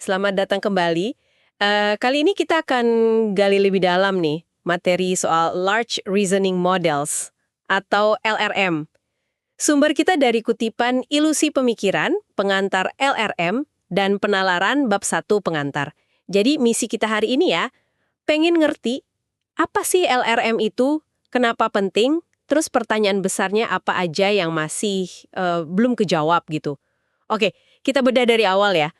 Selamat datang kembali. Kali ini kita akan gali lebih dalam nih materi soal Large Reasoning Models atau LRM. Sumber kita dari kutipan Ilusi Pemikiran, Pengantar LRM, dan Penalaran Bab 1 Pengantar. Jadi misi kita hari ini ya, pengen ngerti apa sih LRM itu, kenapa penting, terus pertanyaan besarnya apa aja yang masih belum kejawab gitu. Oke, kita bedah dari awal ya.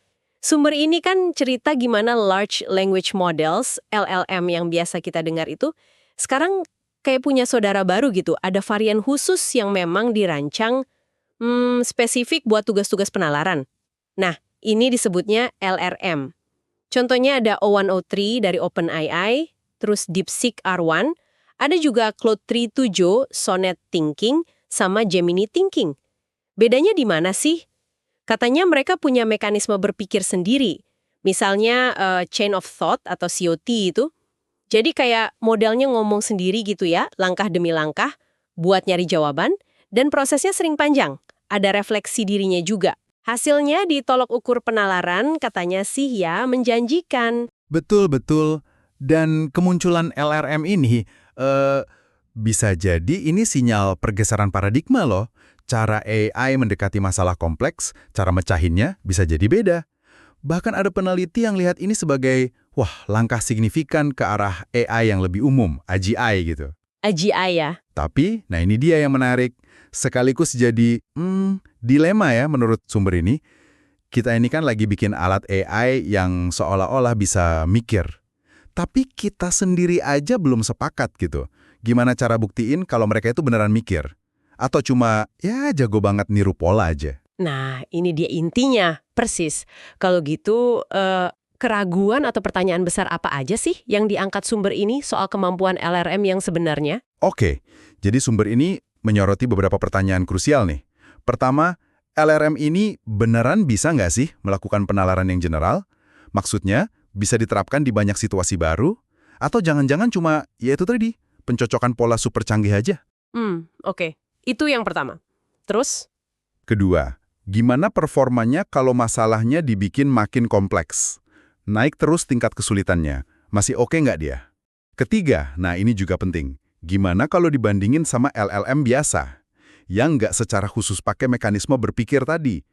Sumber ini kan cerita gimana Large Language Models, LLM yang biasa kita dengar itu, sekarang kayak punya saudara baru gitu. Ada varian khusus yang memang dirancang spesifik buat tugas-tugas penalaran. Nah, ini disebutnya LRM. Contohnya ada O103 dari OpenAI, terus DeepSeek R1, ada juga Claude 3 Sonnet Thinking, sama Gemini Thinking. Bedanya di mana sih? Katanya mereka punya mekanisme berpikir sendiri. Misalnya chain of thought atau COT itu. Jadi kayak modelnya ngomong sendiri gitu ya, langkah demi langkah, buat nyari jawaban, dan prosesnya sering panjang. Ada refleksi dirinya juga. Hasilnya di tolok ukur penalaran katanya sih ya menjanjikan. Betul-betul. Dan kemunculan LRM ini bisa jadi ini sinyal pergeseran paradigma loh. Cara AI mendekati masalah kompleks, cara mecahinnya bisa jadi beda. Bahkan ada peneliti yang lihat ini sebagai, langkah signifikan ke arah AI yang lebih umum, AGI gitu. AGI ya? Tapi, ini dia yang menarik. Sekaligus jadi, dilema ya menurut sumber ini. Kita ini kan lagi bikin alat AI yang seolah-olah bisa mikir. Tapi kita sendiri aja belum sepakat gitu. Gimana cara buktiin kalau mereka itu beneran mikir? Atau cuma, jago banget niru pola aja. Nah, ini dia intinya, persis. Kalau gitu, keraguan atau pertanyaan besar apa aja sih yang diangkat sumber ini soal kemampuan LRM yang sebenarnya? Oke, jadi sumber ini menyoroti beberapa pertanyaan krusial nih. Pertama, LRM ini beneran bisa nggak sih melakukan penalaran yang general? Maksudnya, bisa diterapkan di banyak situasi baru? Atau jangan-jangan cuma, itu tadi, pencocokan pola super canggih aja? Oke. Itu yang pertama. Terus? Kedua, gimana performanya kalau masalahnya dibikin makin kompleks? Naik terus tingkat kesulitannya. Masih oke nggak dia? Ketiga, ini juga penting. Gimana kalau dibandingin sama LLM biasa? Yang nggak secara khusus pakai mekanisme berpikir tadi.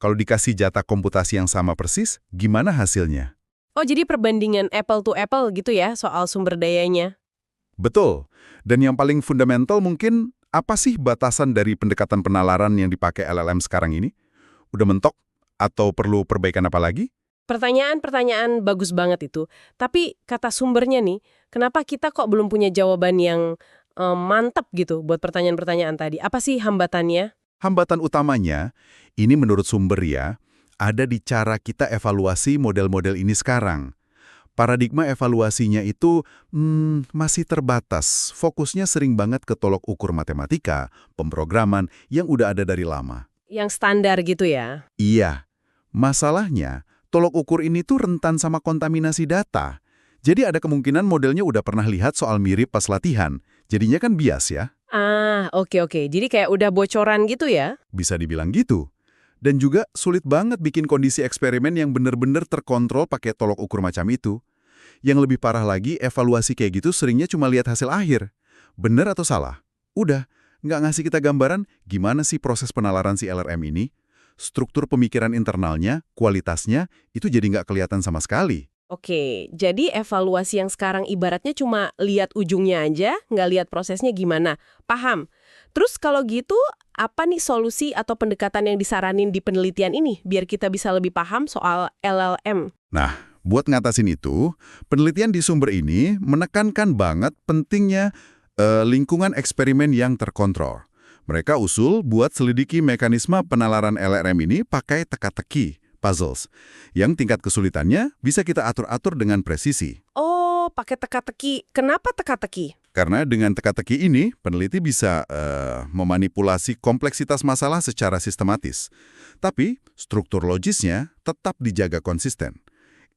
Kalau dikasih jatah komputasi yang sama persis, gimana hasilnya? Oh, jadi perbandingan apple to apple gitu ya soal sumber dayanya? Betul. Dan yang paling fundamental mungkin, apa sih batasan dari pendekatan penalaran yang dipakai LLM sekarang ini? Udah mentok? Atau perlu perbaikan apa lagi? Pertanyaan-pertanyaan bagus banget itu. Tapi kata sumbernya nih, kenapa kita kok belum punya jawaban yang mantap gitu buat pertanyaan-pertanyaan tadi? Apa sih hambatannya? Hambatan utamanya, ini menurut sumber ya, ada di cara kita evaluasi model-model ini sekarang. Paradigma evaluasinya itu masih terbatas. Fokusnya sering banget ke tolok ukur matematika, pemrograman yang udah ada dari lama. Yang standar gitu ya? Iya. Masalahnya, tolok ukur ini tuh rentan sama kontaminasi data. Jadi ada kemungkinan modelnya udah pernah lihat soal mirip pas latihan. Jadinya kan bias ya. Oke. Jadi kayak udah bocoran gitu ya? Bisa dibilang gitu. Dan juga sulit banget bikin kondisi eksperimen yang bener-bener terkontrol pakai tolok ukur macam itu. Yang lebih parah lagi, evaluasi kayak gitu seringnya cuma lihat hasil akhir. Bener atau salah? Udah, nggak ngasih kita gambaran gimana sih proses penalaran si LRM ini. Struktur pemikiran internalnya, kualitasnya, itu jadi nggak kelihatan sama sekali. Oke, jadi evaluasi yang sekarang ibaratnya cuma lihat ujungnya aja, nggak lihat prosesnya gimana. Paham. Terus kalau gitu, apa nih solusi atau pendekatan yang disaranin di penelitian ini biar kita bisa lebih paham soal LLM? Nah, buat ngatasin itu, penelitian di sumber ini menekankan banget pentingnya lingkungan eksperimen yang terkontrol. Mereka usul buat selidiki mekanisme penalaran LRM ini pakai teka-teki, puzzles, yang tingkat kesulitannya bisa kita atur-atur dengan presisi. Oh, pakai teka-teki. Kenapa teka-teki? Karena dengan teka-teki ini, peneliti bisa memanipulasi kompleksitas masalah secara sistematis. Tapi, struktur logisnya tetap dijaga konsisten.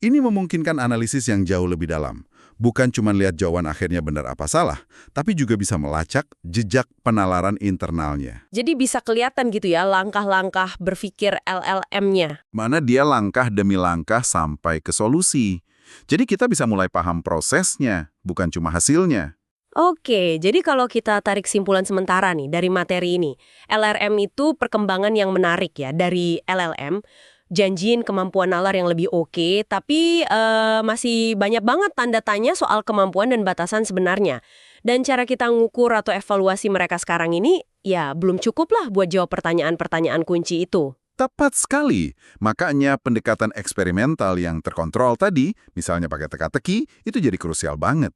Ini memungkinkan analisis yang jauh lebih dalam. Bukan cuma lihat jawaban akhirnya benar apa salah, tapi juga bisa melacak jejak penalaran internalnya. Jadi bisa kelihatan gitu ya langkah-langkah berpikir LLM-nya. Mana dia langkah demi langkah sampai ke solusi. Jadi kita bisa mulai paham prosesnya, bukan cuma hasilnya. Oke, jadi kalau kita tarik simpulan sementara nih dari materi ini, LRM itu perkembangan yang menarik ya dari LLM, janjiin kemampuan nalar yang lebih oke, tapi masih banyak banget tanda tanya soal kemampuan dan batasan sebenarnya. Dan cara kita ngukur atau evaluasi mereka sekarang ini, ya belum cukup lah buat jawab pertanyaan-pertanyaan kunci itu. Tepat sekali. Makanya pendekatan eksperimental yang terkontrol tadi, misalnya pakai teka-teki, itu jadi krusial banget.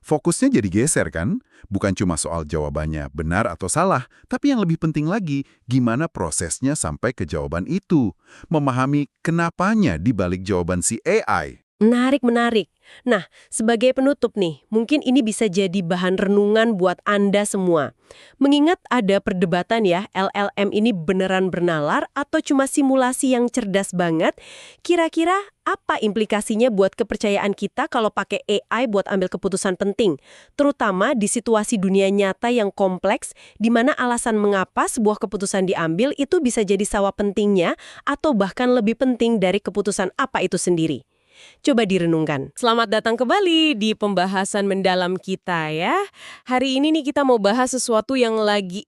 Fokusnya jadi geser kan? Bukan cuma soal jawabannya benar atau salah, tapi yang lebih penting lagi, gimana prosesnya sampai ke jawaban itu. Memahami kenapanya di balik jawaban si AI. Menarik, menarik. Nah, sebagai penutup nih, mungkin ini bisa jadi bahan renungan buat Anda semua. Mengingat ada perdebatan ya, LLM ini beneran bernalar atau cuma simulasi yang cerdas banget, kira-kira apa implikasinya buat kepercayaan kita kalau pakai AI buat ambil keputusan penting? Terutama di situasi dunia nyata yang kompleks, di mana alasan mengapa sebuah keputusan diambil itu bisa jadi sawah pentingnya atau bahkan lebih penting dari keputusan apa itu sendiri. Coba direnungkan. Selamat datang kembali di pembahasan mendalam kita ya. Hari ini nih kita mau bahas sesuatu yang lagi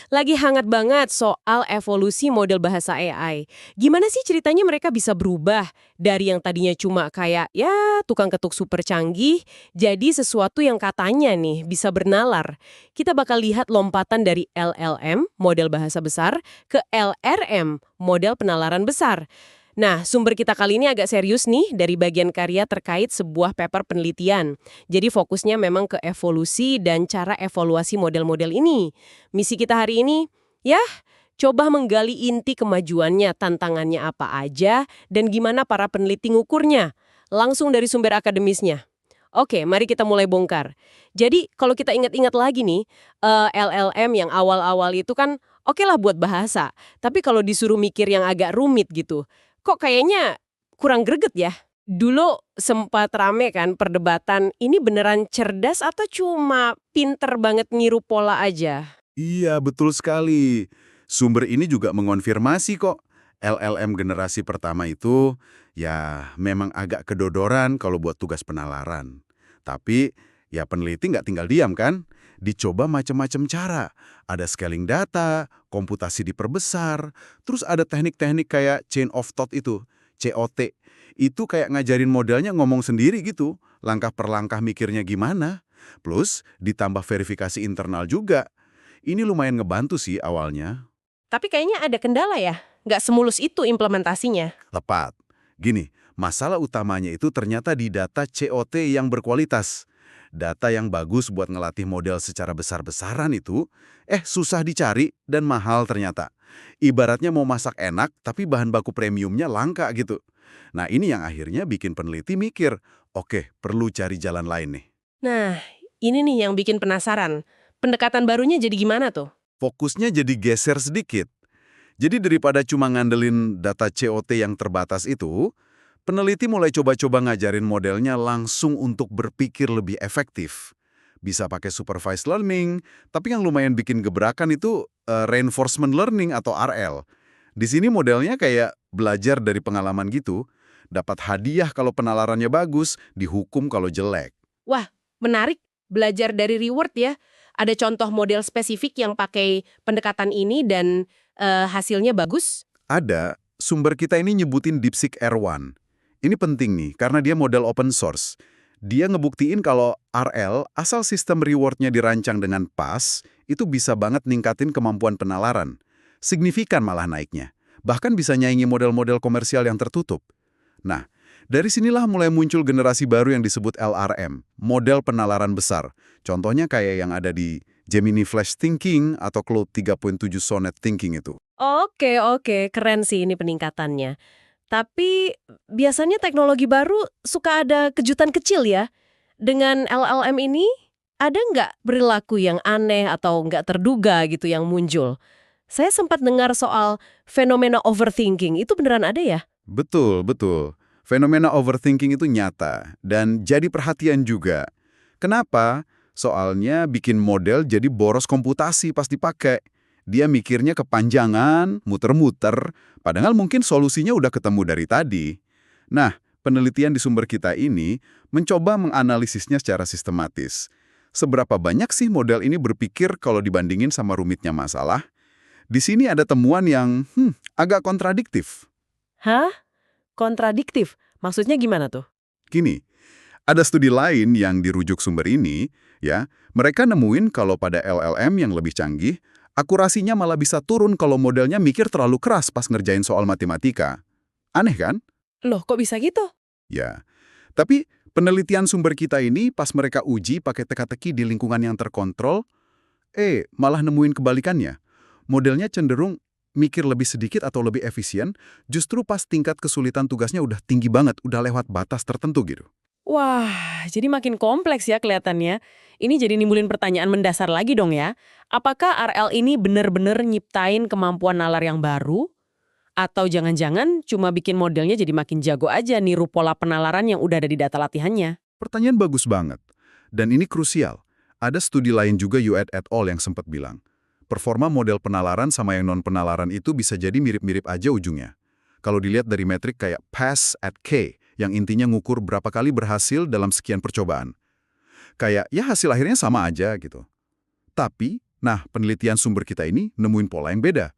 hangat banget soal evolusi model bahasa AI. Gimana sih ceritanya mereka bisa berubah dari yang tadinya cuma kayak ya tukang ketuk super canggih jadi sesuatu yang katanya nih bisa bernalar. Kita bakal lihat lompatan dari LLM, model bahasa besar, ke LRM, model penalaran besar. Nah, sumber kita kali ini agak serius nih dari bagian karya terkait sebuah paper penelitian. Jadi fokusnya memang ke evolusi dan cara evaluasi model-model ini. Misi kita hari ini, ya, coba menggali inti kemajuannya, tantangannya apa aja, dan gimana para peneliti ngukurnya. Langsung dari sumber akademisnya. Oke, mari kita mulai bongkar. Jadi, kalau kita ingat-ingat lagi nih, LLM yang awal-awal itu kan oke lah buat bahasa. Tapi kalau disuruh mikir yang agak rumit gitu, kok kayaknya kurang greget ya? Dulu sempat rame kan perdebatan, ini beneran cerdas atau cuma pinter banget niru pola aja? Iya, betul sekali. Sumber ini juga mengonfirmasi kok. LLM generasi pertama itu ya memang agak kedodoran kalau buat tugas penalaran. Tapi ya peneliti nggak tinggal diam kan? Dicoba macam-macam cara. Ada scaling data, komputasi diperbesar, terus ada teknik-teknik kayak chain of thought itu, COT. Itu kayak ngajarin modelnya ngomong sendiri gitu, langkah per langkah mikirnya gimana. Plus ditambah verifikasi internal juga. Ini lumayan ngebantu sih awalnya. Tapi kayaknya ada kendala ya? Nggak semulus itu implementasinya. Tepat. Gini, masalah utamanya itu ternyata di data COT yang berkualitas. Data yang bagus buat ngelatih model secara besar-besaran itu, susah dicari dan mahal ternyata. Ibaratnya mau masak enak, tapi bahan baku premiumnya langka gitu. Nah ini yang akhirnya bikin peneliti mikir, oke, perlu cari jalan lain nih. Nah, ini nih yang bikin penasaran. Pendekatan barunya jadi gimana tuh? Fokusnya jadi geser sedikit. Jadi daripada cuma ngandelin data COT yang terbatas itu, peneliti mulai coba-coba ngajarin modelnya langsung untuk berpikir lebih efektif. Bisa pakai supervised learning, tapi yang lumayan bikin gebrakan itu reinforcement learning atau RL. Di sini modelnya kayak belajar dari pengalaman gitu, dapat hadiah kalau penalarannya bagus, dihukum kalau jelek. Wah, menarik. Belajar dari reward ya. Ada contoh model spesifik yang pakai pendekatan ini dan hasilnya bagus? Ada, sumber kita ini nyebutin DeepSeek R1. Ini penting nih, karena dia model open source. Dia ngebuktiin kalau RL, asal sistem rewardnya dirancang dengan pas, itu bisa banget ningkatin kemampuan penalaran. Signifikan malah naiknya. Bahkan bisa nyaingi model-model komersial yang tertutup. Nah, dari sinilah mulai muncul generasi baru yang disebut LRM, model penalaran besar. Contohnya kayak yang ada di Gemini Flash Thinking atau Claude 3.7 Sonnet Thinking itu. Oke, keren sih ini peningkatannya. Tapi biasanya teknologi baru suka ada kejutan kecil ya. Dengan LLM ini, ada nggak perilaku yang aneh atau nggak terduga gitu yang muncul? Saya sempat dengar soal fenomena overthinking, itu beneran ada ya? Betul, betul. Fenomena overthinking itu nyata dan jadi perhatian juga. Kenapa? Soalnya bikin model jadi boros komputasi pas dipakai. Dia mikirnya kepanjangan, muter-muter, padahal mungkin solusinya udah ketemu dari tadi. Nah, penelitian di sumber kita ini mencoba menganalisisnya secara sistematis. Seberapa banyak sih model ini berpikir kalau dibandingin sama rumitnya masalah? Di sini ada temuan yang agak kontradiktif. Hah? Kontradiktif? Maksudnya gimana tuh? Gini, ada studi lain yang dirujuk sumber ini, ya, mereka nemuin kalau pada LLM yang lebih canggih, akurasinya malah bisa turun kalau modelnya mikir terlalu keras pas ngerjain soal matematika. Aneh kan? Loh, kok bisa gitu? Ya, tapi penelitian sumber kita ini pas mereka uji pakai teka-teki di lingkungan yang terkontrol, malah nemuin kebalikannya. Modelnya cenderung mikir lebih sedikit atau lebih efisien, justru pas tingkat kesulitan tugasnya udah tinggi banget, udah lewat batas tertentu gitu. Wah, jadi makin kompleks ya kelihatannya. Ini jadi nimbulin pertanyaan mendasar lagi dong ya. Apakah RL ini bener-bener nyiptain kemampuan nalar yang baru? Atau jangan-jangan cuma bikin modelnya jadi makin jago aja niru pola penalaran yang udah ada di data latihannya? Pertanyaan bagus banget. Dan ini krusial. Ada studi lain juga Yuet et al. Yang sempat bilang, performa model penalaran sama yang non-penalaran itu bisa jadi mirip-mirip aja ujungnya. Kalau dilihat dari metrik kayak pass at K, yang intinya ngukur berapa kali berhasil dalam sekian percobaan. Kayak, ya hasil akhirnya sama aja gitu. Tapi, penelitian sumber kita ini nemuin pola yang beda.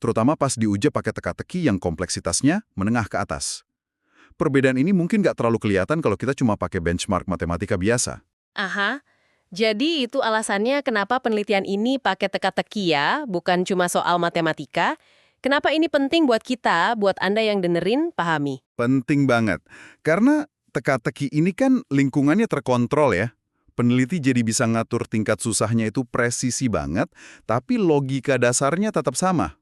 Terutama pas diuji pakai teka-teki yang kompleksitasnya menengah ke atas. Perbedaan ini mungkin nggak terlalu kelihatan kalau kita cuma pakai benchmark matematika biasa. Aha, jadi itu alasannya kenapa penelitian ini pakai teka-teki ya, bukan cuma soal matematika. Kenapa ini penting buat kita, buat Anda yang dengerin, pahami? Penting banget. Karena teka-teki ini kan lingkungannya terkontrol ya. Peneliti jadi bisa ngatur tingkat susahnya itu presisi banget, tapi logika dasarnya tetap sama.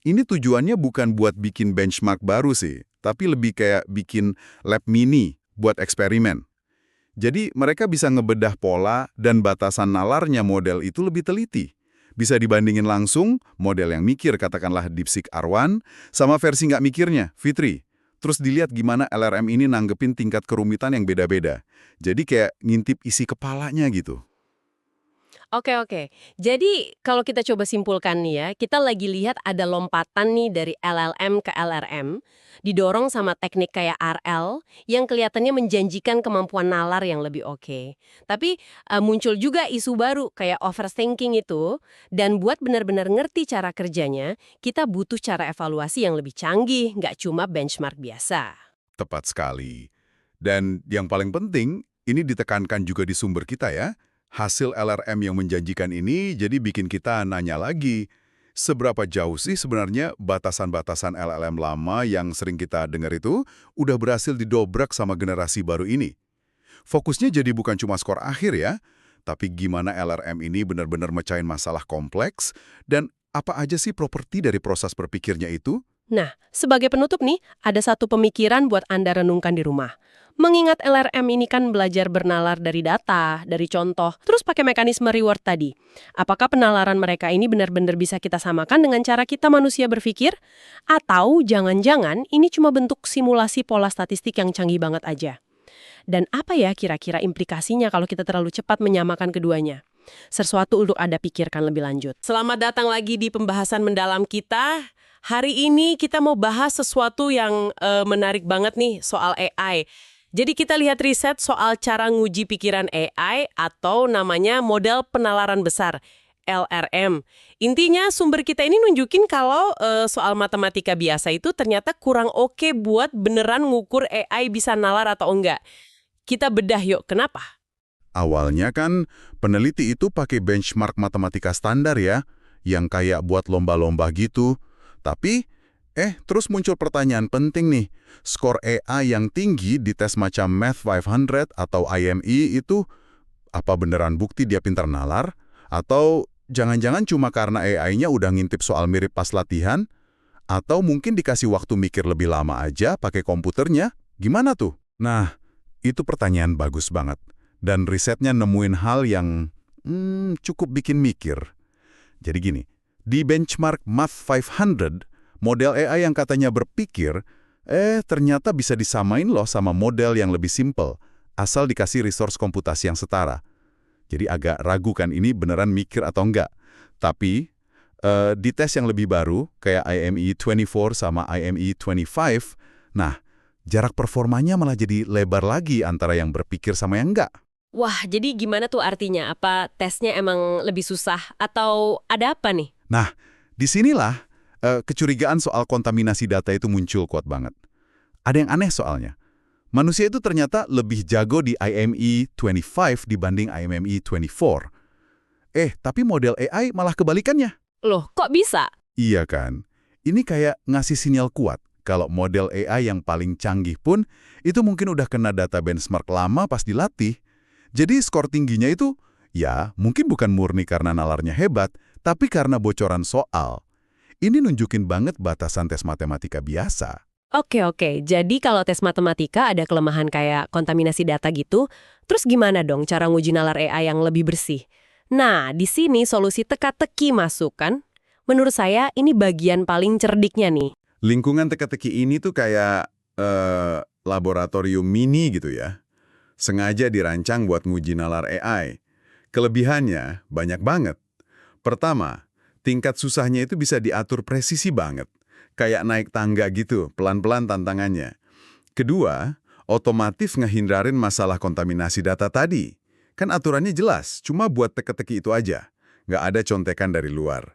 Ini tujuannya bukan buat bikin benchmark baru sih, tapi lebih kayak bikin lab mini buat eksperimen. Jadi mereka bisa ngebedah pola dan batasan nalarnya model itu lebih teliti. Bisa dibandingin langsung model yang mikir, katakanlah DeepSeek R1, sama versi nggak mikirnya, Fitri. Terus dilihat gimana LRM ini nanggepin tingkat kerumitan yang beda-beda. Jadi kayak ngintip isi kepalanya gitu. Oke. Jadi kalau kita coba simpulkan nih ya, kita lagi lihat ada lompatan nih dari LLM ke LRM, didorong sama teknik kayak RL yang kelihatannya menjanjikan kemampuan nalar yang lebih oke. Tapi muncul juga isu baru kayak overthinking itu, dan buat benar-benar ngerti cara kerjanya, kita butuh cara evaluasi yang lebih canggih, nggak cuma benchmark biasa. Tepat sekali. Dan yang paling penting, ini ditekankan juga di sumber kita ya. Hasil LRM yang menjanjikan ini jadi bikin kita nanya lagi, seberapa jauh sih sebenarnya batasan-batasan LLM lama yang sering kita dengar itu udah berhasil didobrak sama generasi baru ini. Fokusnya jadi bukan cuma skor akhir ya, tapi gimana LRM ini benar-benar mecahin masalah kompleks dan apa aja sih properti dari proses berpikirnya itu? Nah, sebagai penutup nih, ada satu pemikiran buat Anda renungkan di rumah. Mengingat LRM ini kan belajar bernalar dari data, dari contoh, terus pakai mekanisme reward tadi. Apakah penalaran mereka ini benar-benar bisa kita samakan dengan cara kita manusia berpikir? Atau jangan-jangan ini cuma bentuk simulasi pola statistik yang canggih banget aja? Dan apa ya kira-kira implikasinya kalau kita terlalu cepat menyamakan keduanya? Sesuatu untuk Anda pikirkan lebih lanjut. Selamat datang lagi di pembahasan mendalam kita. Hari ini kita mau bahas sesuatu yang menarik banget nih soal AI. Jadi kita lihat riset soal cara nguji pikiran AI atau namanya model penalaran besar, LRM. Intinya sumber kita ini nunjukin kalau soal matematika biasa itu ternyata kurang oke buat beneran ngukur AI bisa nalar atau enggak. Kita bedah yuk, kenapa? Awalnya kan peneliti itu pakai benchmark matematika standar ya, yang kayak buat lomba-lomba gitu. Tapi, terus muncul pertanyaan penting nih. Skor AI yang tinggi di tes macam Math 500 atau IME itu apa beneran bukti dia pintar nalar? Atau jangan-jangan cuma karena AI-nya udah ngintip soal mirip pas latihan? Atau mungkin dikasih waktu mikir lebih lama aja pakai komputernya? Gimana tuh? Nah, itu pertanyaan bagus banget. Dan risetnya nemuin hal yang cukup bikin mikir. Jadi gini, di benchmark Math 500, model AI yang katanya berpikir, Ternyata bisa disamain loh sama model yang lebih simple, asal dikasih resource komputasi yang setara. Jadi agak ragu kan ini beneran mikir atau enggak. Tapi, di tes yang lebih baru, kayak IME24 sama IME25, nah, jarak performanya malah jadi lebar lagi antara yang berpikir sama yang enggak. Wah, jadi gimana tuh artinya? Apa tesnya emang lebih susah atau ada apa nih? Nah, disinilah kecurigaan soal kontaminasi data itu muncul kuat banget. Ada yang aneh soalnya. Manusia itu ternyata lebih jago di IME25 dibanding IME24. Tapi model AI malah kebalikannya. Loh, kok bisa? Iya kan? Ini kayak ngasih sinyal kuat kalau model AI yang paling canggih pun itu mungkin udah kena data benchmark lama pas dilatih. Jadi skor tingginya itu, ya mungkin bukan murni karena nalarnya hebat, tapi karena bocoran soal. Ini nunjukin banget batasan tes matematika biasa. Oke. Jadi kalau tes matematika ada kelemahan kayak kontaminasi data gitu, terus gimana dong cara nguji nalar AI yang lebih bersih? Nah, di sini solusi teka-teki masuk kan? Menurut saya ini bagian paling cerdiknya nih. Lingkungan teka-teki ini tuh kayak laboratorium mini gitu ya. Sengaja dirancang buat nguji nalar AI. Kelebihannya banyak banget. Pertama, tingkat susahnya itu bisa diatur presisi banget. Kayak naik tangga gitu, pelan-pelan tantangannya. Kedua, otomatis ngehindarin masalah kontaminasi data tadi. Kan aturannya jelas, cuma buat teka-teki itu aja. Nggak ada contekan dari luar.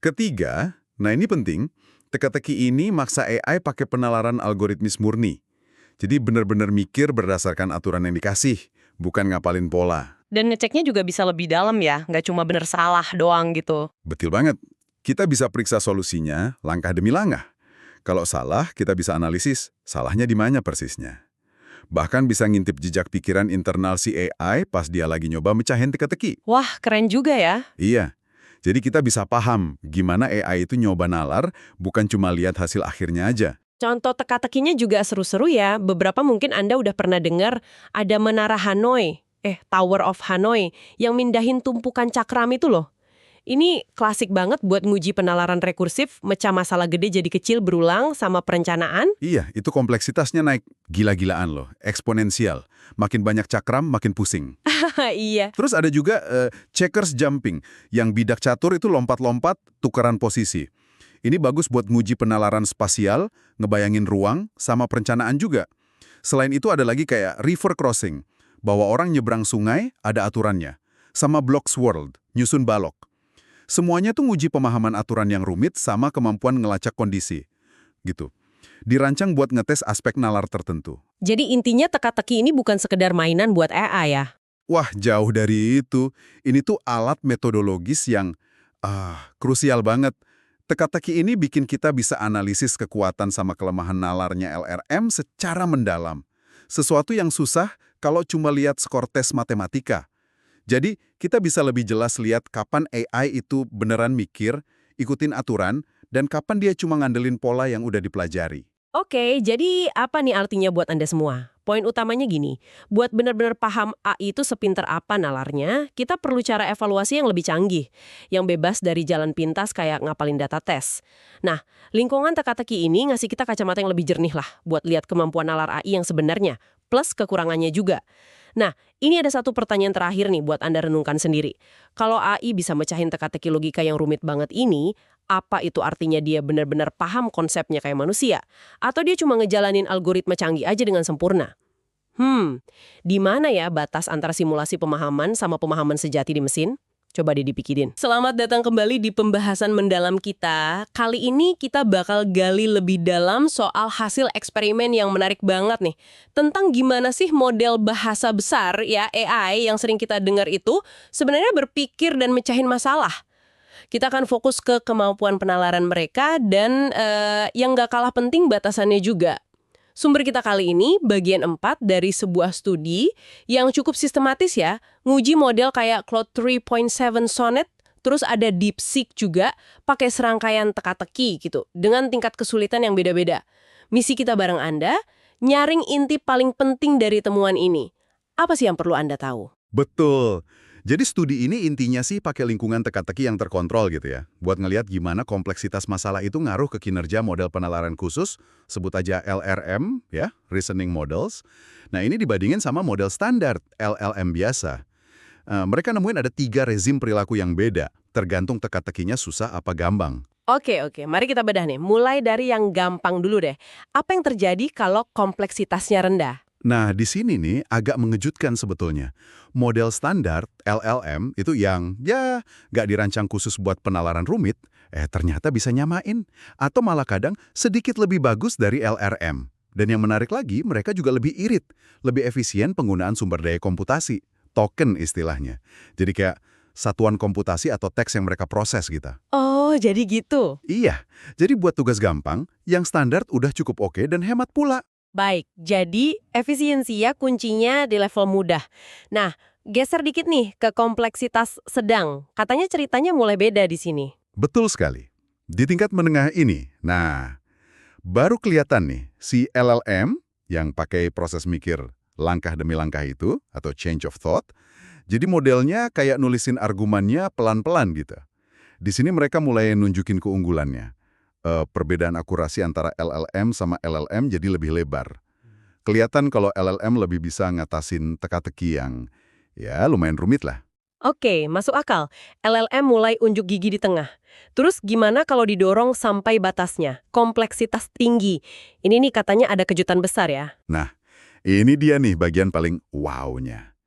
Ketiga, nah ini penting, teka-teki ini maksa AI pakai penalaran algoritmis murni. Jadi benar-benar mikir berdasarkan aturan yang dikasih, bukan ngapalin pola. Dan ngeceknya juga bisa lebih dalam ya, nggak cuma bener salah doang gitu. Betul banget. Kita bisa periksa solusinya langkah demi langkah. Kalau salah, kita bisa analisis salahnya di mana persisnya. Bahkan bisa ngintip jejak pikiran internal si AI pas dia lagi nyoba mecahin teka-teki. Wah, keren juga ya. Iya. Jadi kita bisa paham gimana AI itu nyoba nalar, bukan cuma lihat hasil akhirnya aja. Contoh teka-tekinya juga seru-seru ya. Beberapa mungkin Anda udah pernah dengar ada Menara Hanoi, Tower of Hanoi, yang mindahin tumpukan cakram itu loh. Ini klasik banget buat nguji penalaran rekursif, mecah masalah gede jadi kecil berulang sama perencanaan. Iya, itu kompleksitasnya naik gila-gilaan loh, eksponensial. Makin banyak cakram, makin pusing. Iya. Terus ada juga checkers jumping, yang bidak catur itu lompat-lompat, tukeran posisi. Ini bagus buat nguji penalaran spasial, ngebayangin ruang, sama perencanaan juga. Selain itu ada lagi kayak river crossing, bahwa orang nyebrang sungai, ada aturannya. Sama blocks world, nyusun balok. Semuanya tuh nguji pemahaman aturan yang rumit sama kemampuan ngelacak kondisi. Gitu. Dirancang buat ngetes aspek nalar tertentu. Jadi intinya teka-teki ini bukan sekedar mainan buat AI ya? Wah, jauh dari itu. Ini tuh alat metodologis yang krusial banget. Teka-teki ini bikin kita bisa analisis kekuatan sama kelemahan nalarnya LLM secara mendalam. Sesuatu yang susah kalau cuma lihat skor tes matematika. Jadi, kita bisa lebih jelas lihat kapan AI itu beneran mikir, ikutin aturan, dan kapan dia cuma ngandelin pola yang udah dipelajari. Oke, jadi apa nih artinya buat Anda semua? Poin utamanya gini, buat benar-benar paham AI itu sepinter apa nalarnya, kita perlu cara evaluasi yang lebih canggih, yang bebas dari jalan pintas kayak ngapalin data tes. Nah, lingkungan teka-teki ini ngasih kita kacamata yang lebih jernih lah buat lihat kemampuan nalar AI yang sebenarnya, plus kekurangannya juga. Nah, ini ada satu pertanyaan terakhir nih buat Anda renungkan sendiri. Kalau AI bisa mecahin teka-teki logika yang rumit banget ini, apa itu artinya dia benar-benar paham konsepnya kayak manusia? Atau dia cuma ngejalanin algoritma canggih aja dengan sempurna? Di mana ya batas antara simulasi pemahaman sama pemahaman sejati di mesin? Coba deh dipikirin. Selamat datang kembali di pembahasan mendalam kita. Kali ini kita bakal gali lebih dalam soal hasil eksperimen yang menarik banget nih. Tentang gimana sih model bahasa besar ya AI yang sering kita dengar itu sebenarnya berpikir dan mecahin masalah. Kita akan fokus ke kemampuan penalaran mereka dan yang nggak kalah penting batasannya juga. Sumber kita kali ini bagian 4 dari sebuah studi yang cukup sistematis ya, nguji model kayak Claude 3.7 Sonnet, terus ada DeepSeek juga, pakai serangkaian teka-teki gitu, dengan tingkat kesulitan yang beda-beda. Misi kita bareng Anda, nyaring inti paling penting dari temuan ini. Apa sih yang perlu Anda tahu? Betul. Jadi studi ini intinya sih pakai lingkungan teka-teki yang terkontrol gitu ya, buat ngelihat gimana kompleksitas masalah itu ngaruh ke kinerja model penalaran khusus, sebut aja LRM, ya, Reasoning Models. Nah ini dibandingin sama model standar, LLM biasa. Mereka nemuin ada 3 rezim perilaku yang beda, tergantung teka-tekinya susah apa gampang. Oke, mari kita bedah nih. Mulai dari yang gampang dulu deh. Apa yang terjadi kalau kompleksitasnya rendah? Nah, di sini nih agak mengejutkan sebetulnya. Model standar, LLM, itu yang, ya, nggak dirancang khusus buat penalaran rumit, ternyata bisa nyamain. Atau malah kadang sedikit lebih bagus dari LRM. Dan yang menarik lagi, mereka juga lebih irit, lebih efisien penggunaan sumber daya komputasi. Token istilahnya. Jadi kayak satuan komputasi atau teks yang mereka proses gitu. Oh, jadi gitu. Iya, jadi buat tugas gampang, yang standar udah cukup oke dan hemat pula. Baik, jadi efisiensi ya kuncinya di level mudah. Nah, geser dikit nih ke kompleksitas sedang. Katanya ceritanya mulai beda di sini. Betul sekali. Di tingkat menengah ini, nah, baru kelihatan nih, si LLM yang pakai proses mikir langkah demi langkah itu, atau change of thought, jadi modelnya kayak nulisin argumennya pelan-pelan gitu. Di sini mereka mulai nunjukin keunggulannya. Perbedaan akurasi antara LLM sama LLM jadi lebih lebar. Kelihatan kalau LLM lebih bisa ngatasin teka-teki yang, ya, lumayan rumit lah. Oke, masuk akal. LLM mulai unjuk gigi di tengah. Terus gimana kalau didorong sampai batasnya? Kompleksitas tinggi. Ini nih katanya ada kejutan besar ya. Nah, ini dia nih bagian paling wow-nya.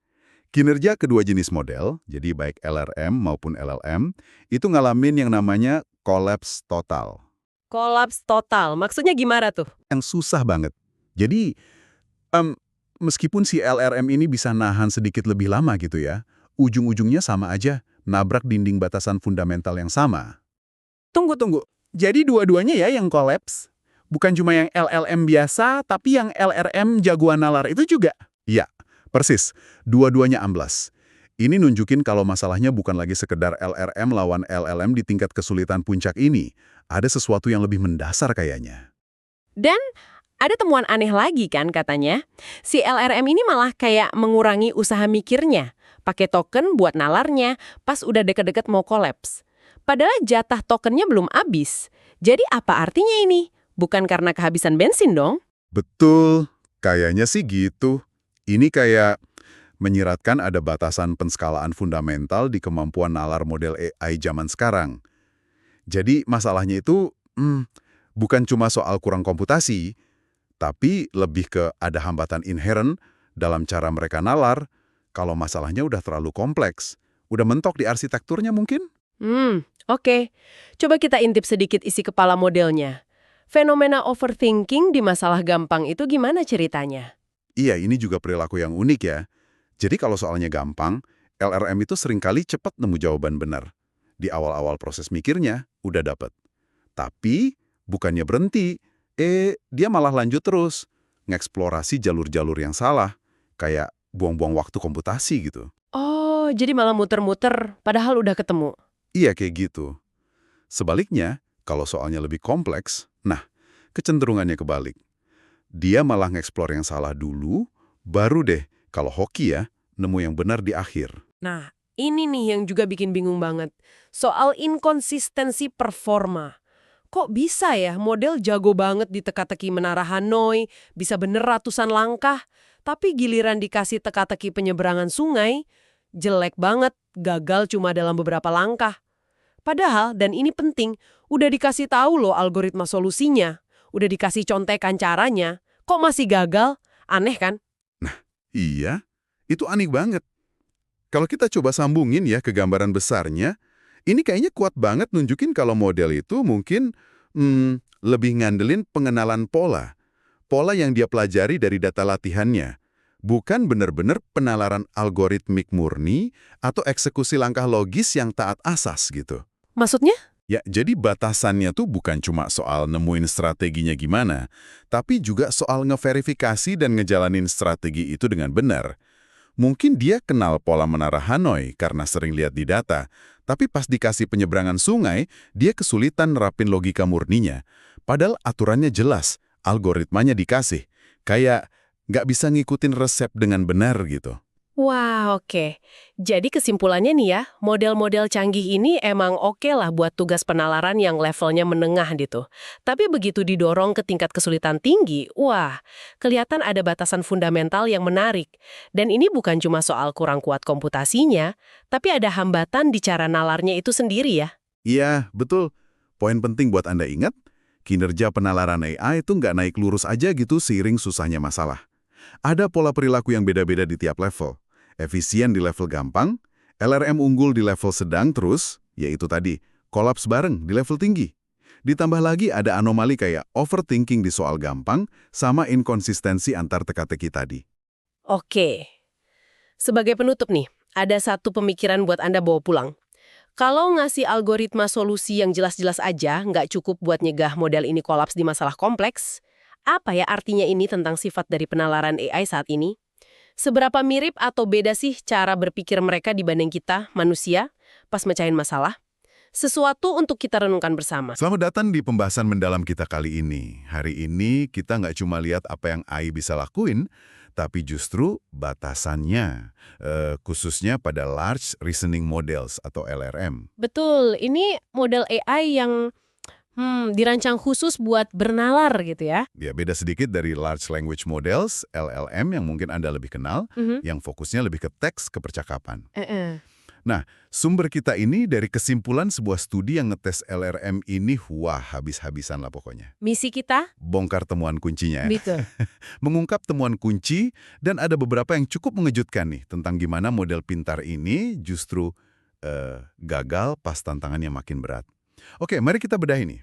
Kinerja kedua jenis model, jadi baik LRM maupun LLM, itu ngalamin yang namanya collapse total. Kolaps total. Maksudnya gimana tuh? Yang susah banget. Jadi, meskipun si LRM ini bisa nahan sedikit lebih lama gitu ya, ujung-ujungnya sama aja, nabrak dinding batasan fundamental yang sama. Tunggu. Jadi dua-duanya ya yang kolaps? Bukan cuma yang LLM biasa, tapi yang LRM jagoan nalar itu juga? Iya, persis. Dua-duanya amblas. Ini nunjukin kalau masalahnya bukan lagi sekedar LRM lawan LLM di tingkat kesulitan puncak ini. Ada sesuatu yang lebih mendasar kayaknya. Dan ada temuan aneh lagi kan katanya. Si LRM ini malah kayak mengurangi usaha mikirnya. Pakai token buat nalarnya pas udah deket-deket mau kolaps. Padahal jatah tokennya belum habis. Jadi apa artinya ini? Bukan karena kehabisan bensin dong? Betul, kayaknya sih gitu. Ini kayak menyiratkan ada batasan penskalaan fundamental di kemampuan nalar model AI zaman sekarang. Jadi masalahnya itu bukan cuma soal kurang komputasi, tapi lebih ke ada hambatan inherent dalam cara mereka nalar kalau masalahnya udah terlalu kompleks. Udah mentok di arsitekturnya mungkin? Oke. Coba kita intip sedikit isi kepala modelnya. Fenomena overthinking di masalah gampang itu gimana ceritanya? Iya, ini juga perilaku yang unik ya. Jadi kalau soalnya gampang, LRM itu seringkali cepat nemu jawaban benar. Di awal-awal proses mikirnya, udah dapet. Tapi, bukannya berhenti, dia malah lanjut terus. Ngeksplorasi jalur-jalur yang salah. Kayak buang-buang waktu komputasi gitu. Oh, jadi malah muter-muter, padahal udah ketemu. Iya, kayak gitu. Sebaliknya, kalau soalnya lebih kompleks, nah, kecenderungannya kebalik. Dia malah ngeksplor yang salah dulu, baru deh, kalau hoki ya, nemu yang benar di akhir. Nah, ini nih yang juga bikin bingung banget. Soal inkonsistensi performa. Kok bisa ya model jago banget di teka-teki menara Hanoi, bisa bener ratusan langkah, tapi giliran dikasih teka-teki penyeberangan sungai, jelek banget, gagal cuma dalam beberapa langkah. Padahal, dan ini penting, udah dikasih tahu loh algoritma solusinya, udah dikasih contekan caranya, kok masih gagal? Aneh kan? Iya, itu aneh banget. Kalau kita coba sambungin ya ke gambaran besarnya, ini kayaknya kuat banget nunjukin kalau model itu mungkin lebih ngandelin pengenalan pola. Pola yang dia pelajari dari data latihannya. Bukan benar-benar penalaran algoritmik murni atau eksekusi langkah logis yang taat asas gitu. Maksudnya? Ya, jadi batasannya tuh bukan cuma soal nemuin strateginya gimana, tapi juga soal ngeverifikasi dan ngejalanin strategi itu dengan benar. Mungkin dia kenal pola menara Hanoi karena sering lihat di data, tapi pas dikasih penyeberangan sungai, dia kesulitan nerapin logika murninya. Padahal aturannya jelas, algoritmanya dikasih. Kayak nggak bisa ngikutin resep dengan benar gitu. Wah, oke. Jadi kesimpulannya nih ya, model-model canggih ini emang oke lah buat tugas penalaran yang levelnya menengah gitu. Tapi begitu didorong ke tingkat kesulitan tinggi, wah, kelihatan ada batasan fundamental yang menarik. Dan ini bukan cuma soal kurang kuat komputasinya, tapi ada hambatan di cara nalarnya itu sendiri ya. Iya, betul. Poin penting buat Anda ingat, kinerja penalaran AI itu nggak naik lurus aja gitu seiring susahnya masalah. Ada pola perilaku yang beda-beda di tiap level. Efisien di level gampang, LRM unggul di level sedang terus, yaitu tadi, kolaps bareng di level tinggi. Ditambah lagi ada anomali kayak overthinking di soal gampang sama inkonsistensi antar teka-teki tadi. Oke. Sebagai penutup nih, ada satu pemikiran buat Anda bawa pulang. Kalau ngasih algoritma solusi yang jelas-jelas aja, nggak cukup buat nyegah model ini kolaps di masalah kompleks, apa ya artinya ini tentang sifat dari penalaran AI saat ini? Seberapa mirip atau beda sih cara berpikir mereka dibanding kita, manusia, pas mecahin masalah? Sesuatu untuk kita renungkan bersama. Selamat datang di pembahasan mendalam kita kali ini. Hari ini kita nggak cuma lihat apa yang AI bisa lakuin, tapi justru batasannya, khususnya pada Large Reasoning Models atau LRM. Betul, ini model AI yang dirancang khusus buat bernalar gitu ya. Ya, beda sedikit dari Large Language Models, LLM yang mungkin Anda lebih kenal, yang fokusnya lebih ke teks kepercakapan. Nah, sumber kita ini dari kesimpulan sebuah studi yang ngetes LRM ini, wah habis-habisan lah pokoknya. Misi kita? Bongkar temuan kuncinya. Betul. Mengungkap temuan kunci, dan ada beberapa yang cukup mengejutkan nih, tentang gimana model pintar ini justru gagal pas tantangannya makin berat. Oke, mari kita bedah ini.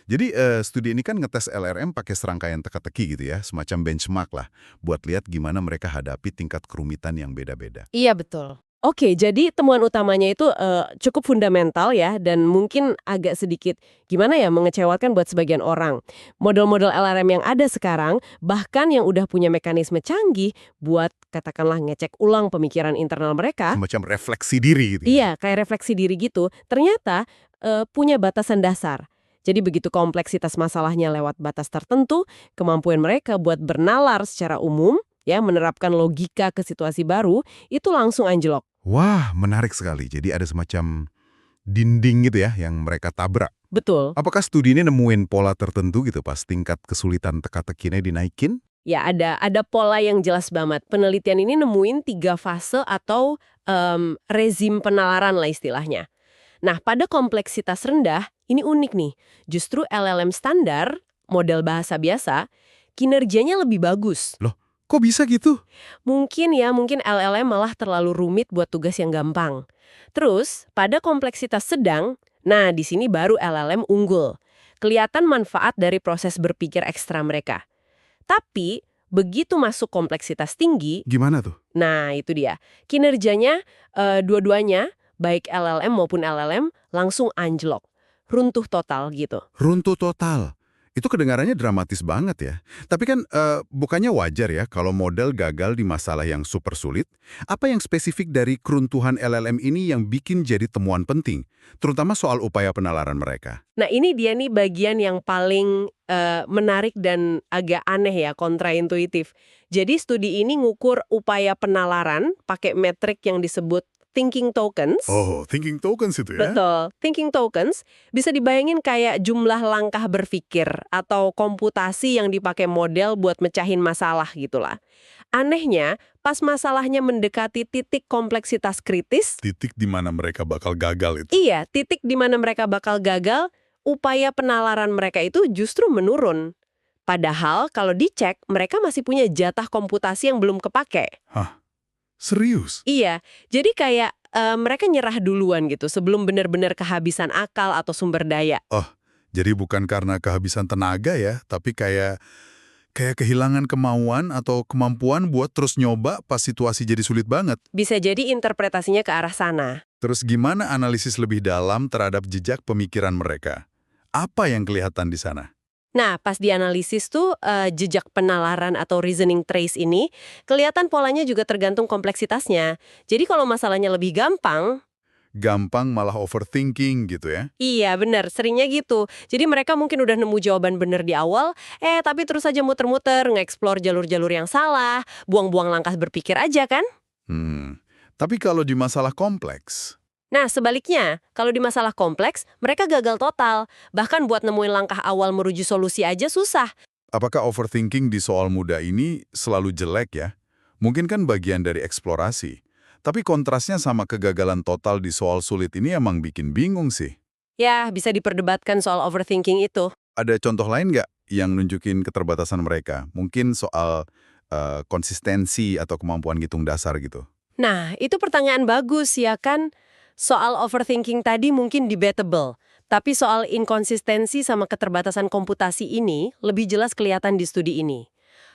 Jadi studi ini kan ngetes LRM pakai serangkaian teka-teki gitu ya, semacam benchmark lah, buat lihat gimana mereka hadapi tingkat kerumitan yang beda-beda. Iya, betul. Oke, jadi temuan utamanya itu cukup fundamental ya, dan mungkin agak sedikit gimana ya, mengecewakan buat sebagian orang. Model-model LLM yang ada sekarang, bahkan yang udah punya mekanisme canggih buat katakanlah ngecek ulang pemikiran internal mereka. Semacam refleksi diri gitu. Iya, kayak refleksi diri gitu, ternyata punya batasan dasar. Jadi begitu kompleksitas masalahnya lewat batas tertentu, kemampuan mereka buat bernalar secara umum, ya menerapkan logika ke situasi baru, itu langsung anjlok. Wah, menarik sekali. Jadi ada semacam dinding gitu ya, yang mereka tabrak. Betul. Apakah studi ini nemuin pola tertentu gitu pas tingkat kesulitan teka-tekinya dinaikin? Ya, ada pola yang jelas banget. Penelitian ini nemuin 3 fase atau rezim penalaran lah istilahnya. Nah, pada kompleksitas rendah, ini unik nih. Justru LLM standar, model bahasa biasa, kinerjanya lebih bagus. Loh, kok bisa gitu? Mungkin LLM malah terlalu rumit buat tugas yang gampang. Terus, pada kompleksitas sedang, nah di sini baru LLM unggul. Kelihatan manfaat dari proses berpikir ekstra mereka. Tapi, begitu masuk kompleksitas tinggi, Gimana tuh? nah itu dia. Kinerjanya, dua-duanya, baik LLM maupun LLM, langsung anjlok. Runtuh total gitu. Runtuh total. Itu kedengarannya dramatis banget ya. Tapi kan bukannya wajar ya kalau model gagal di masalah yang super sulit? Apa yang spesifik dari keruntuhan LLM ini yang bikin jadi temuan penting? Terutama soal upaya penalaran mereka. Nah ini dia nih bagian yang paling menarik dan agak aneh ya, kontraintuitif. Jadi studi ini ngukur upaya penalaran pakai metrik yang disebut thinking tokens. Oh, thinking tokens itu ya? Betul. Thinking tokens bisa dibayangin kayak jumlah langkah berpikir atau komputasi yang dipakai model buat mecahin masalah gitulah. Anehnya, pas masalahnya mendekati titik kompleksitas kritis, Titik di mana mereka bakal gagal itu. iya, titik di mana mereka bakal gagal, upaya penalaran mereka itu justru menurun. Padahal kalau dicek, mereka masih punya jatah komputasi yang belum kepake. Hah? Serius? Iya, jadi kayak mereka nyerah duluan gitu sebelum benar-benar kehabisan akal atau sumber daya. Jadi bukan karena kehabisan tenaga ya, tapi kayak kehilangan kemauan atau kemampuan buat terus nyoba pas situasi jadi sulit banget. Bisa jadi interpretasinya ke arah sana. Terus gimana analisis lebih dalam terhadap jejak pemikiran mereka? Apa yang kelihatan di sana? Nah, pas dianalisis tuh jejak penalaran atau reasoning trace ini, kelihatan polanya juga tergantung kompleksitasnya. Jadi kalau masalahnya lebih gampang, Gampang malah overthinking gitu ya? iya benar, seringnya gitu. Jadi mereka mungkin udah nemu jawaban benar di awal, tapi terus aja muter-muter, nge-explore jalur-jalur yang salah, buang-buang langkah berpikir aja kan? Tapi kalau di masalah kompleks, Nah, sebaliknya, kalau di masalah kompleks, mereka gagal total. Bahkan buat nemuin langkah awal menuju solusi aja susah. apakah overthinking di soal mudah ini selalu jelek ya? Mungkin kan bagian dari eksplorasi. Tapi kontrasnya sama kegagalan total di soal sulit ini emang bikin bingung sih. Ya, bisa diperdebatkan soal overthinking itu. Ada contoh lain nggak yang nunjukin keterbatasan mereka? Mungkin soal konsistensi atau kemampuan ngitung dasar gitu. Nah, itu pertanyaan bagus ya kan? Soal overthinking tadi mungkin debatable, tapi soal inkonsistensi sama keterbatasan komputasi ini lebih jelas kelihatan di studi ini.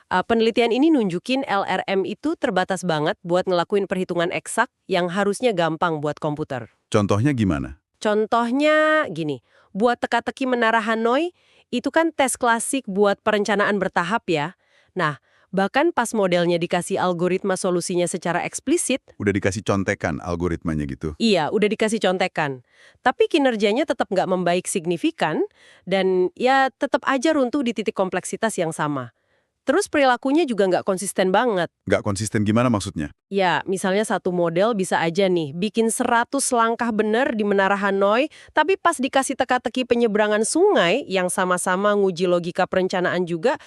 Penelitian ini nunjukin LRM itu terbatas banget buat ngelakuin perhitungan eksak yang harusnya gampang buat komputer. Contohnya gimana? Contohnya gini, buat teka-teki menara Hanoi, itu kan tes klasik buat perencanaan bertahap ya. Nah, bahkan pas modelnya dikasih algoritma solusinya secara eksplisit, Udah dikasih contekan algoritmanya gitu. iya, udah dikasih contekan. Tapi kinerjanya tetap nggak membaik signifikan, dan ya tetap aja runtuh di titik kompleksitas yang sama. Terus perilakunya juga nggak konsisten banget. Nggak konsisten gimana maksudnya? Ya, misalnya satu model bisa aja nih bikin 100 langkah bener di Menara Hanoi, tapi pas dikasih teka-teki penyeberangan sungai yang sama-sama nguji logika perencanaan juga,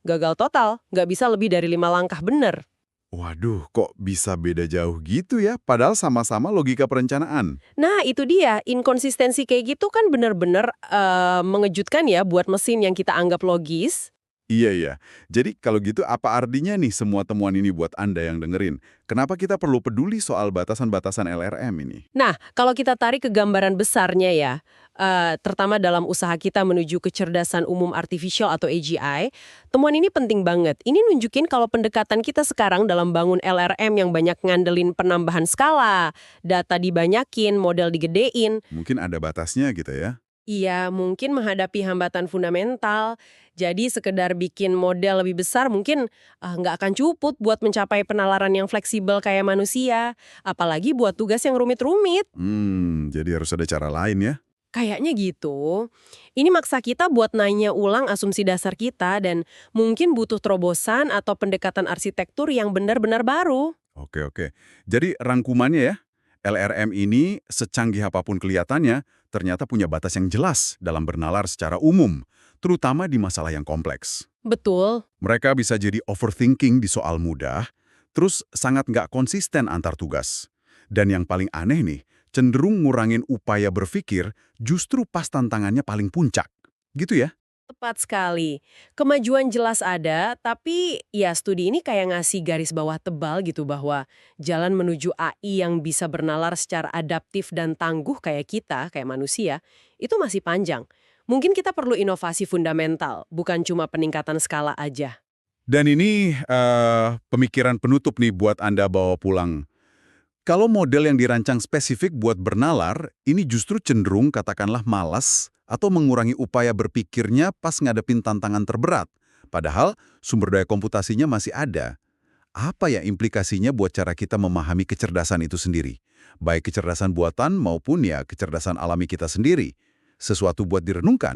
gagal total, nggak bisa lebih dari 5 langkah bener. Waduh, kok bisa beda jauh gitu ya? Padahal sama-sama logika perencanaan. Nah, itu dia, inkonsistensi kayak gitu kan bener-bener mengejutkan ya buat mesin yang kita anggap logis. Iya, iya. Jadi kalau gitu apa artinya nih semua temuan ini buat Anda yang dengerin? Kenapa kita perlu peduli soal batasan-batasan LRM ini? Nah, kalau kita tarik ke gambaran besarnya ya, terutama dalam usaha kita menuju kecerdasan umum artificial atau AGI, temuan ini penting banget. Ini nunjukin kalau pendekatan kita sekarang dalam bangun LRM yang banyak ngandelin penambahan skala, data dibanyakin, model digedein, Mungkin ada batasnya gitu ya? iya mungkin menghadapi hambatan fundamental. Jadi sekedar bikin model lebih besar mungkin nggak akan cukup buat mencapai penalaran yang fleksibel kayak manusia. Apalagi buat tugas yang rumit-rumit. Jadi harus ada cara lain ya? Kayaknya gitu. Ini maksa kita buat nanya ulang asumsi dasar kita dan mungkin butuh terobosan atau pendekatan arsitektur yang benar-benar baru. Oke, oke. Jadi rangkumannya ya, LRM ini secanggih apapun kelihatannya, ternyata punya batas yang jelas dalam bernalar secara umum, terutama di masalah yang kompleks. Betul. Mereka bisa jadi overthinking di soal mudah, terus sangat nggak konsisten antar tugas. Dan yang paling aneh nih, cenderung ngurangin upaya berpikir justru pas tantangannya paling puncak. Gitu ya? Tepat sekali. Kemajuan jelas ada, tapi ya studi ini kayak ngasih garis bawah tebal gitu bahwa jalan menuju AI yang bisa bernalar secara adaptif dan tangguh kayak kita, kayak manusia, itu masih panjang. Mungkin kita perlu inovasi fundamental, bukan cuma peningkatan skala aja. Dan ini pemikiran penutup nih buat Anda bawa pulang. Kalau model yang dirancang spesifik buat bernalar, ini justru cenderung katakanlah malas atau mengurangi upaya berpikirnya pas ngadepin tantangan terberat. Padahal sumber daya komputasinya masih ada. Apa ya implikasinya buat cara kita memahami kecerdasan itu sendiri? Baik kecerdasan buatan maupun ya kecerdasan alami kita sendiri. Sesuatu buat direnungkan.